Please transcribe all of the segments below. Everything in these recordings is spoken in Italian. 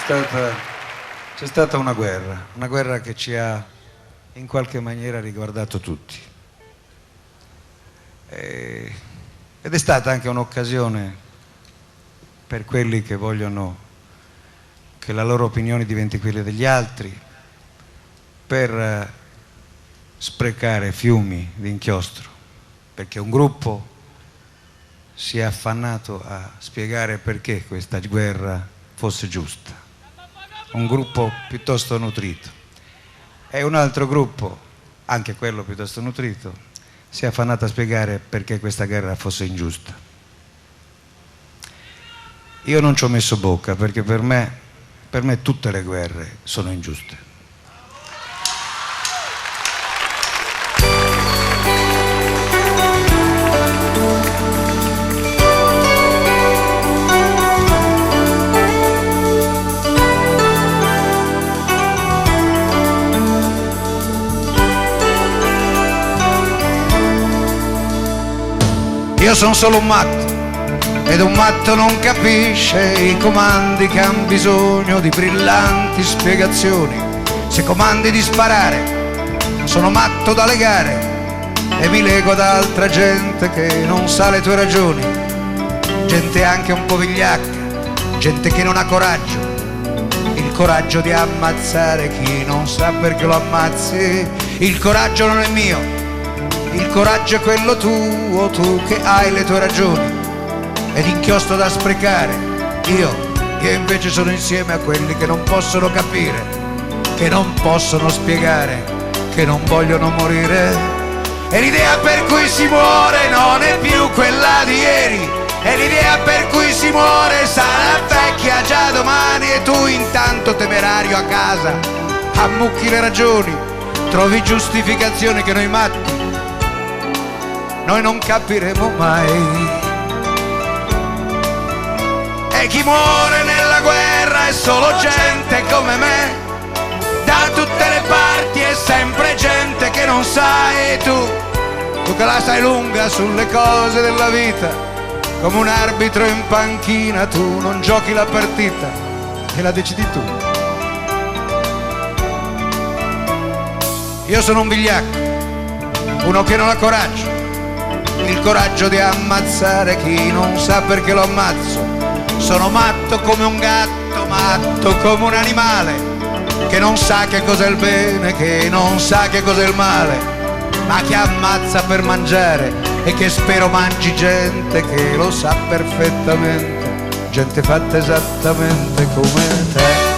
C'è stata una guerra che ci ha in qualche maniera riguardato tutti. Ed è stata anche un'occasione per quelli che vogliono che la loro opinione diventi quella degli altri, per sprecare fiumi di inchiostro, perché un gruppo si è affannato a spiegare perché questa guerra fosse giusta, un gruppo piuttosto nutrito, e un altro gruppo, anche quello piuttosto nutrito, si è affannato a spiegare perché questa guerra fosse ingiusta. Io non ci ho messo bocca, perché per me tutte le guerre sono ingiuste. Io sono solo un matto, ed un matto non capisce i comandi che han bisogno di brillanti spiegazioni. Se comandi di sparare, sono matto da legare e mi lego ad altra gente che non sa le tue ragioni. Gente anche un po' vigliacca, gente che non ha coraggio, il coraggio di ammazzare chi non sa perché lo ammazzi. Il coraggio non è mio, il coraggio è quello tuo, tu che hai le tue ragioni ed inchiostro da sprecare. Io invece sono insieme a quelli che non possono capire, che non possono spiegare, che non vogliono morire. E l'idea per cui si muore non è più quella di ieri, e l'idea per cui si muore sarà vecchia già domani. E tu intanto temerario a casa ammucchi le ragioni, trovi giustificazioni che noi matti noi non capiremo mai. E chi muore nella guerra è solo gente come me, da tutte le parti è sempre gente che non sa. E tu che la sai lunga sulle cose della vita, come un arbitro in panchina, tu non giochi la partita e la decidi tu. Io sono un vigliacco, uno che non ha coraggio, il coraggio di ammazzare chi non sa perché lo ammazzo. Sono matto come un gatto, matto come un animale che non sa che cos'è il bene, che non sa che cos'è il male, ma che ammazza per mangiare e che spero mangi gente che lo sa perfettamente, gente fatta esattamente come te.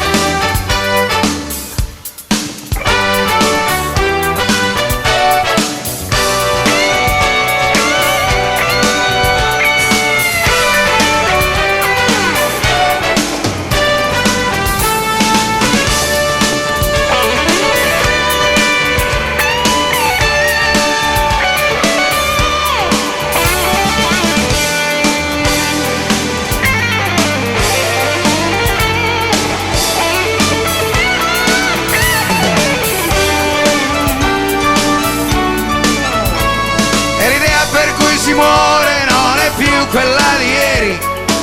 Si muore non è più quella di ieri,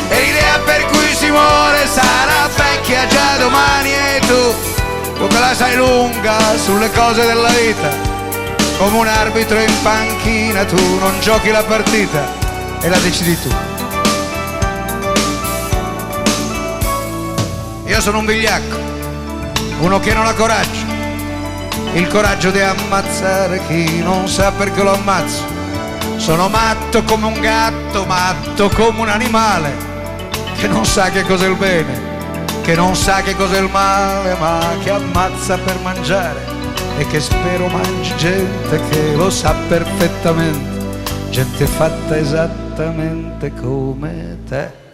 e l'idea per cui si muore sarà vecchia già domani. E tu che la sai lunga sulle cose della vita, come un arbitro in panchina, tu non giochi la partita e la decidi tu. Io sono un vigliacco, uno che non ha coraggio, il coraggio di ammazzare chi non sa perché lo ammazzo. Sono matto come un gatto, matto come un animale che non sa che cos'è il bene, che non sa che cos'è il male, ma che ammazza per mangiare e che spero mangi gente che lo sa perfettamente, gente fatta esattamente come te.